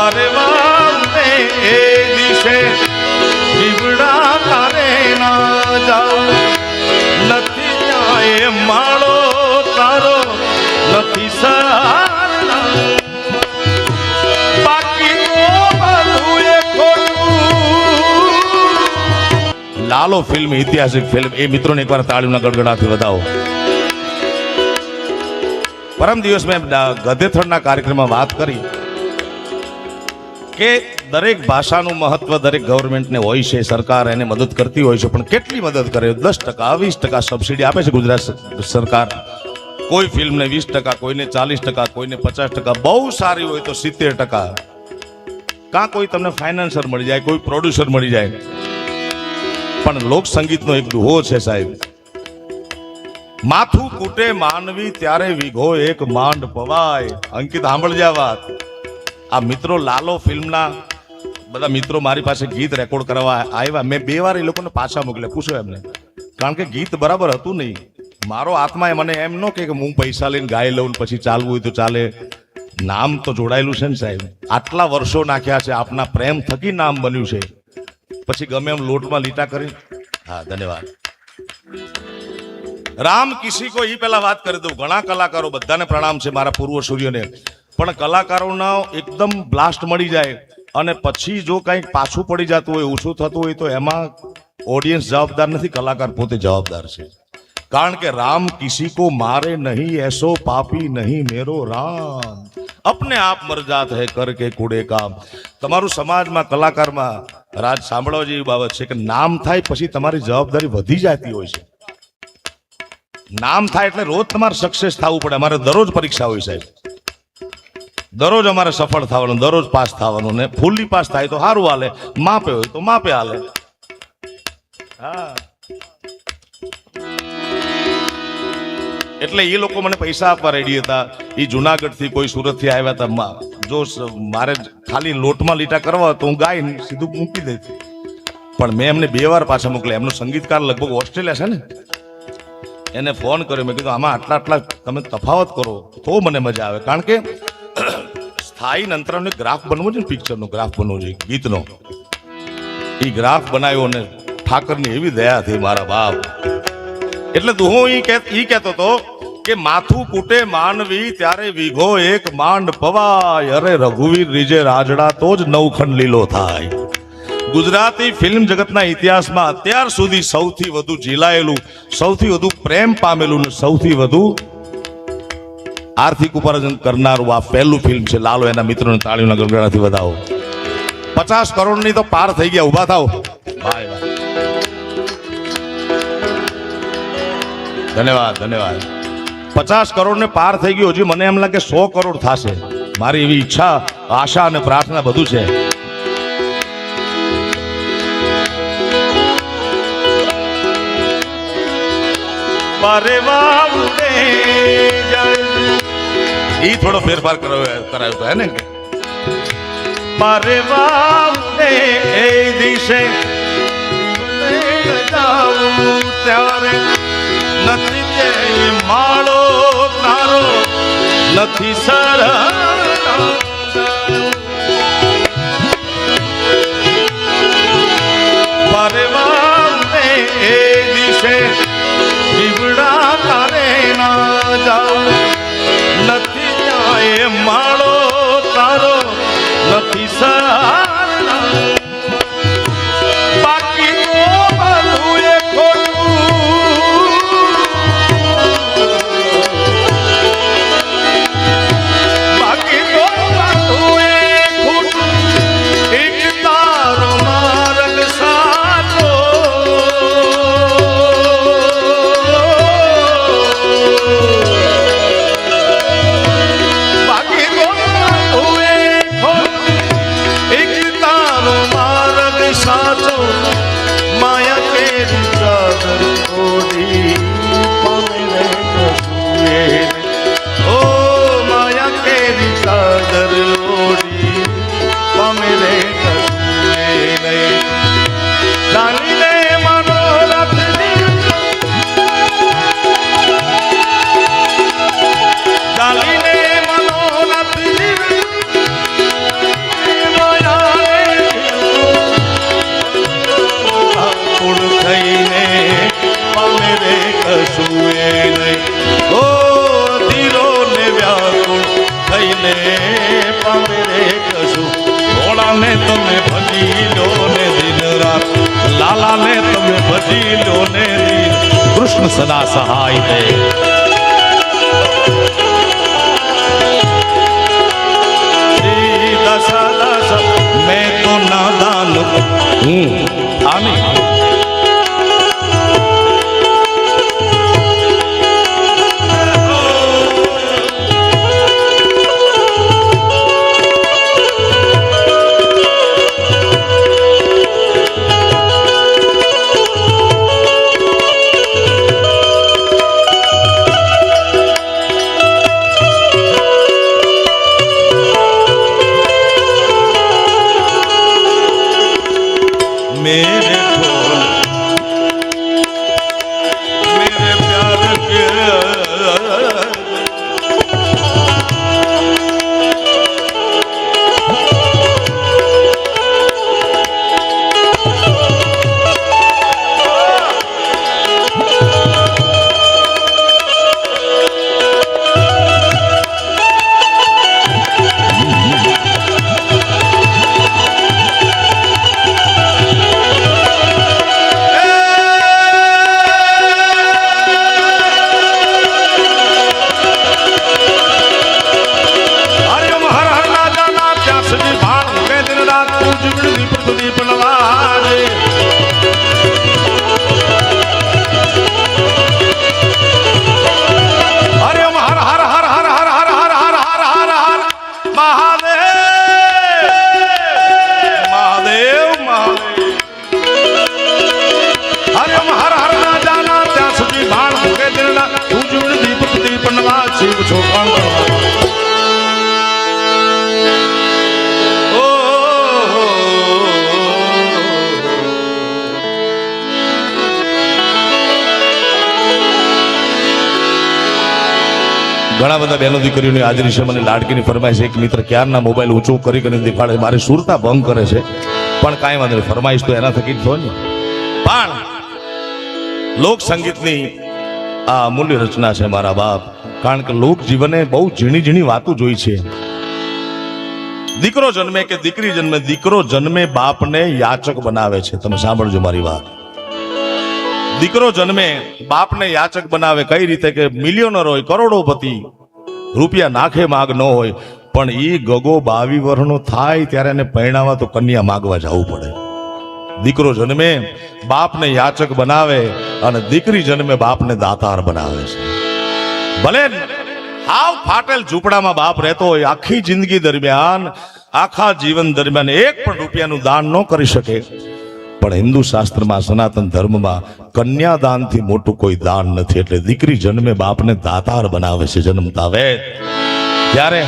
પરવાને એ દિશે જીવડા તારે ના જાઉં નથી જાય માળો તારો નથી સરાર બાકી બધું એ ખોટું. લાલો ફિલ્મ ઐતિહાસિક ફિલ્મ એ મિત્રોને એકવાર તાળીઓના ગડગડાથી વધાવો. પરમ દિવસ મેં ગધેથડના કાર્યક્રમમાં વાત કરી કે દરેક ભાષાનું મહત્વ દરેક ગવર્મેન્ટને હોય છે, સરકાર એને મદદ કરતી હોય છે, પણ કેટલી મદદ કરે? 10%, 20% સબસિડી આપે છે ગુજરાત સરકાર. કોઈ ફિલ્મને 20%, કોઈને 40%, કોઈને 50%, બહુ સારી હોય તો 70%. કાં કોઈ તમને ફાઇનાન્સર મળી જાય, કોઈ પ્રોડ્યુસર મળી જાય. પણ લોક સંગીતનો એક દુહો છે સાહેબ, માથું કૂટે માનવી ત્યારે વિઘો એક માંડ પવાય. અંકિત સાંભળજે આ વાત. આ મિત્રો લાલો ફિલ્મના બધા મિત્રો મારી પાસે ગીત રેકોર્ડ કરવા આવ્યા. મેં 2 વાર એ લોકોને પાછા મોકલ્યા, પૂછો એમને, કારણ કે ગીત બરાબર હતું નહીં. મારો આત્મા મને એમ ન કે હું પૈસા લઈને ગાઈ લઉં પછી ચાલવું હોય તો ચાલે. નામ તો જોડાયેલું છે ને સાહેબ, આટલા વર્ષો નાખ્યા છે, આપના પ્રેમ થકી નામ બન્યું છે, પછી ગમે એમ લોટમાં લીટા કરી. હા, ધન્યવાદ. રામ કિસી કો ઈ પહેલા વાત કરી દઉં. ઘણા કલાકારો, બધાને પ્રણામ છે મારા પૂર્વસૂરીઓને, પણ કલાકારોના એકદમ બ્લાસ્ટ મળી જાય અને પછી જો કંઈક પાછું પડી જતું હોય, ઓછું થતું હોય, તો એમાં ઓડિયન્સ જવાબદાર નથી, કલાકાર પોતે જવાબદાર છે. કારણ કે રામ કિસી કો મારે નહીં, એસો પાપી નહીં મેરો રામ, અપને આપ મર જાત હૈ કરકે કુડે કામ. તમારું સમાજમાં, કલાકારમાં રાજ સાંભળવા જેવી બાબત છે કે નામ થાય પછી તમારી જવાબદારી વધી જતી હોય છે. નામ થાય એટલે રોજ તમારે સક્સેસ થવું પડે. અમારે દરરોજ પરીક્ષા હોય સાહેબ, દરરોજ અમારે સફળ થવાનું, દરરોજ પાસ થવાનું. ને ફૂલ્લી પાસ થાય તો સારું હાલે, માપે હોય તો માપે હાલે. હા, એટલે એ લોકો મને પૈસા આપવા રેડી હતા. એ જુનાગઢ થી કોઈ સુરત થી આવ્યા હતા. જો મારે ખાલી લોટમાં લીટા કરવા તો હું ગાઈને સીધું મૂકી દેતી, પણ મેં એમને 2 વાર પાછા મોકલ્યા. એમનો સંગીતકાર લગભગ ઓસ્ટ્રેલિયા છે ને, એને ફોન કર્યો. મેં કીધું આમાં આટલા તમે તફાવત કરો તો મને મજા આવે. કારણ કે સ્થાયી અંતરાનો ગ્રાફ બનવો છે ને, પિક્ચરનો ગ્રાફ બનવો છે, ગીતનો. એ ગ્રાફ બનાવ્યો અને ઠાકરની એવી દયા થઈ મારા બાપ. એટલે હું ઈ કહેતો હતો કે માથું કૂટે માનવી ત્યારે વિઘો એક માંડ પવાય. અરે રઘુવીર રીજે રાજડા તો જ નવખંડ લીલો થાય. ગુજરાતી ફિલ્મ જગતના ઇતિહાસમાં અત્યાર સુધી સૌથી વધુ ઝીલાયેલું, સૌથી વધુ પ્રેમ પામેલું ને સૌથી વધુ આર્થિક ઉપાર્જન કરનારું આ પહેલું ફિલ્મ છે લાલો. એના મિત્રોને તાળીઓના ગડગડાથી વધાવો. 50 કરોડની તો પાર થઈ ગયા. ઉભા થાવ. ધન્યવાદ, ધન્યવાદ. 50 કરોડ ને પાર થઈ ગયું. હજી મને એમ લાગે 100 કરોડ થશે. મારી એવી ઈચ્છા, આશા અને પ્રાર્થના બધું છે. ઈ થોડો ફેરફાર કરાયો તો હે ને કે પરવાને એ દિશે જાઉં ત્યારે નથી તે માળો તારો નથી સરળ. પરવાને એ દિશે જીવડા તારે ના જાઉં નથી જાય માળો તારો નથી સરાર બાકી બધું એ ખોટું. બાકી कृष्ण सदा सहाय है। दशा दशा मैं तो नादान हूँ आमी मेरे ढोल मेरे प्यार के ઘણા બધા બહેનો દીકરીઓની હાજરી છે. મને લાડકીની ફરમાઈશ એક મિત્ર ક્યારના મોબાઈલ ઊંચો કરી કરીને દેખાડે મારી સુરતા ભંગ કરે છે, પણ કાંઈ વાંધો નહીં, ફરમાઈશ તો એના થકી જ થયો ને. પણ લોક સંગીતની આ અમૂલ્ય રચના છે મારા બાપ, કારણ કે લોક જીવને બહુ ઝીણી ઝીણી વાતો જોઈ છે. દીકરો જન્મે કે દીકરી જન્મે, દીકરો જન્મે બાપને યાચક બનાવે છે. તમે સાંભળજો મારી વાત. દીકરો જન્મે બાપને યાચક બનાવે. કઈ રીતે કે મિલિયનર હોય, કરોડોપતિ, રૂપિયા નાખે માગ ન હોય, પણ ઈ ગગો 22 વર્ષનો થાય ત્યારે એને પરણાવવા તો કન્યા માગવા જવું પડે. દીકરો જન્મે બાપને યાચક બનાવે અને દીકરી જન્મે બાપને દાતાર બનાવે છે. ભલે હાવ ફાટેલ ઝૂંપડામાં બાપ રહેતો હોય, આખી જિંદગી દરમિયાન, આખા જીવન દરમિયાન એક પણ રૂપિયાનું દાન ન કરી શકે, પણ હિન્દુ શાસ્ત્રમાં, સનાતન ધર્મમાં કન્યાદાનથી મોટું કોઈ દાન નથી. એટલે દીકરી જન્મે બાપને દાતાર બનાવે છે જન્મતા વેદ. ત્યારે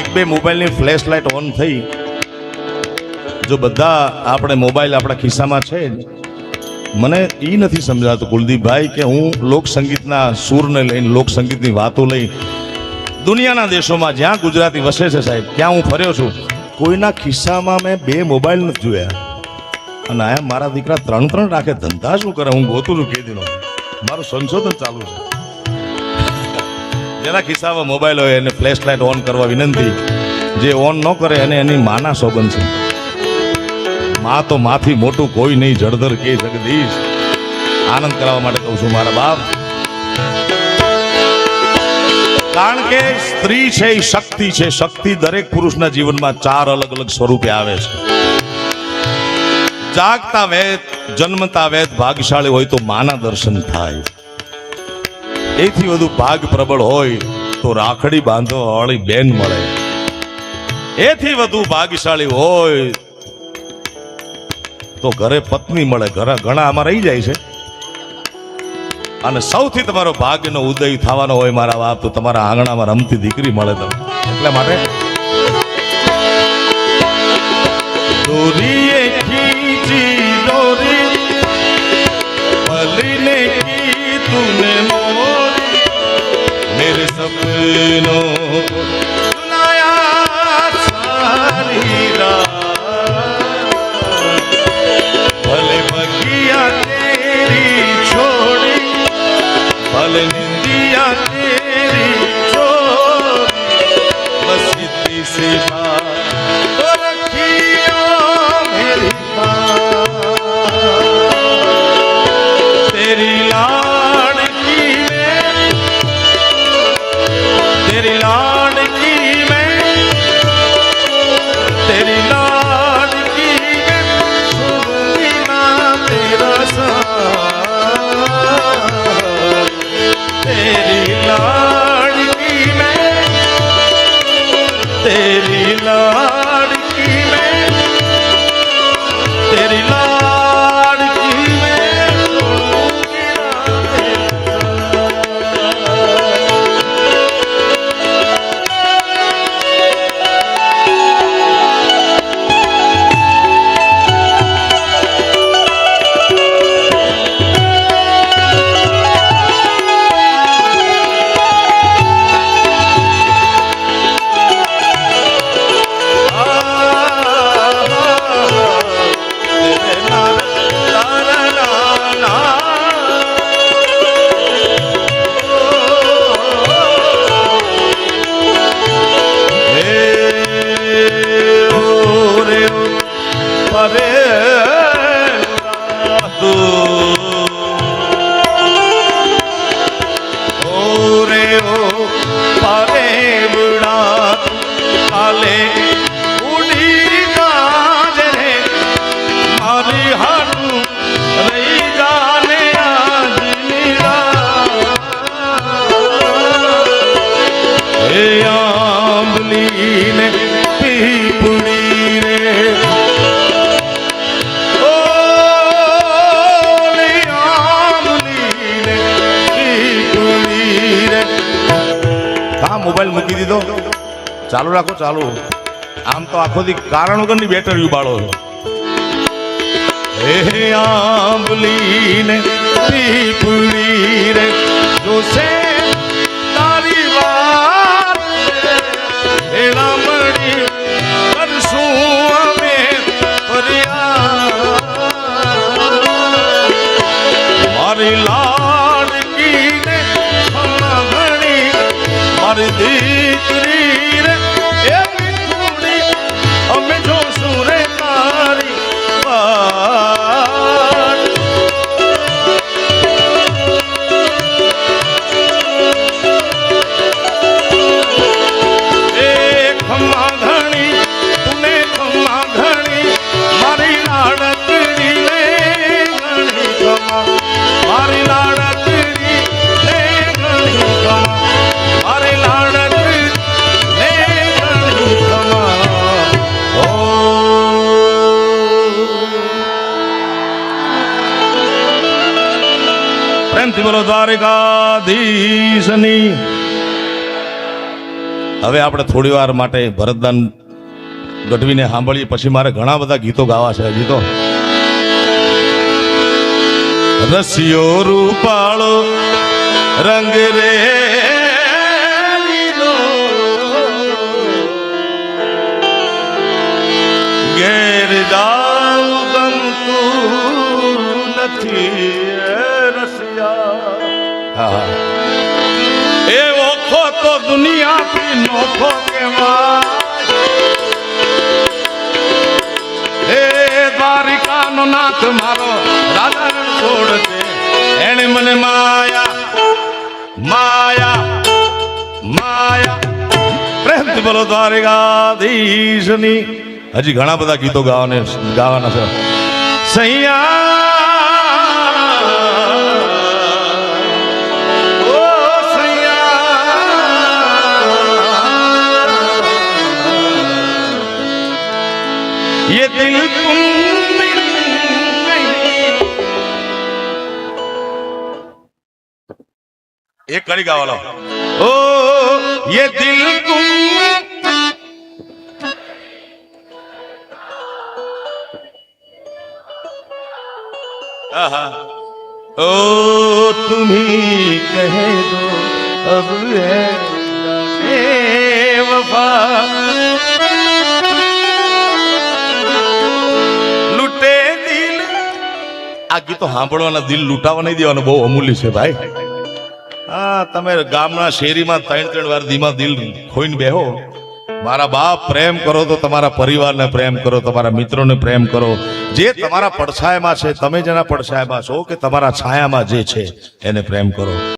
એક બે મોબાઈલની ફ્લેશ લાઇટ ઓન થઈ. જો બધા આપણે મોબાઈલ આપણા ખિસ્સામાં છે, મને એ નથી સમજાતું કુલદીપભાઈ કે હું લોકસંગીતના સૂરને લઈને, લોકસંગીતની વાતો લઈ દુનિયાના દેશોમાં જ્યાં ગુજરાતી વસે છે સાહેબ, ત્યાં હું ફર્યો છું, કોઈના ખિસ્સામાં મેં 2 મોબાઈલ નથી જોયા. અને આયા મારા દીકરા 3 રાખે. ધંધા શું કરે? હું ગોતું છું કેદીનો. મારું સંશોધન ચાલુ છે. જેના ખિસ્સામાં મોબાઈલ હોય એને ફ્લેશ લાઇટ ઓન કરવા વિનંતી. જે ઓન ન કરે એને એની માના સોગન છે. માં તો માથી મોટું કોઈ નહીં, જળધર કે જગદીશ. આનંદ કરાવવા માટે કહું છું મારા બાપ. કારણ કે સ્ત્રી છે એ શક્તિ છે. શક્તિ દરેક પુરુષના જીવનમાં 4 અલગ અલગ સ્વરૂપે આવે છે. જાગતા વેદ, જન્મતા વેદ ભાગ્યશાળી હોય તો માના દર્શન થાય. એથી વધુ ભાગ પ્રબળ હોય તો રાખડી બાંધો વાળી બેન મળે. એથી વધુ ભાગ્યશાળી હોય તો ઘરે પત્ની મળે. ઘણા આમાં રહી જાય છે. અને સૌથી તમારો ભાગ્યનો ઉદય થવાનો હોય મારા બાપ, તો તમારા આંગણામાં રમતી દીકરી મળે તમને. એટલા માટે દોરીએ ખીંચી દોરી પલીને કી તુને मेरे सपनों सुनाया भले निंदिया तेरी चोरी बस इतनी सी बात तो रखियो मेरी माँ तेरी लाड़की में तेरी लाड़की में तेरी लाड़की में सुनूंगी ना तेरा साथ तेरी लाड़की में तेरी लाड़की में तेरी लाड़की में सुनूंगी ना तेरा મોબાઈલ મૂકી દીધો ચાલુ રાખો ચાલુ આમ તો આખો દી કારણ વગરની બેટરી ઉબાળો હે આંબલી ને પીપળી રે જોશે તારી વાત એડા મળી કરશું અમે ફરિયાદ મારી લાડકી ને મારી દીકરી રે એ મીઠુડી અમે જોશું રે તારી વાત એ ખમ્મા ઘણી તુને ખમ્મા ઘણી મારી લાડકડી લે ઘણી ખમ્મા મારી લાડકડી લે ઘણી ખમ્મા મારી લાડકડી લે ઘણી ખમ્મા ઓ પ્રેમથી બોલો દ્વારિકાધીશની હવે આપણે થોડી વાર માટે ભરતદાન ગઢવીને સાંભળીએ પછી મારે ઘણા બધા ગીતો ગાવા છે હજી તો રસિયો રૂપાળો રંગ રે ઘેર જાઉં ગમતું નથી રસિયા એ ઓખો તો દુનિયાથી નોખો કેવાય હે દ્વારિકાનો નાથ મારો રાધા છોડ છે એને મને માયા માયા માયા પ્રેમથી બોલો દ્વારિકાધીશની હજી ઘણા બધા ગીતો ગાવાના છે સૈયા ये दिल तुम एक कड़ी गावालो ओ ये दिल तुम ओ तुम ही कह दो अब है वफा लूटे दिल आ गीतो સાંભળવાના દિલ લૂંટાવા નહીં દેવાનું બહુ અમૂલ્ય છે ભાઈ હા તમે ગામના શેરીમાં 3 વાર ધીમા દિલ ખોઈને બેહો. મારા બાપ પ્રેમ કરો તો તમારા પરિવારને પ્રેમ કરો, તમારા મિત્રોને પ્રેમ કરો. જે તમારા પડછાયામાં છે, તમે જેના પડછાયામાં છો કે તમારા છાયામાં જે છે એને પ્રેમ કરો.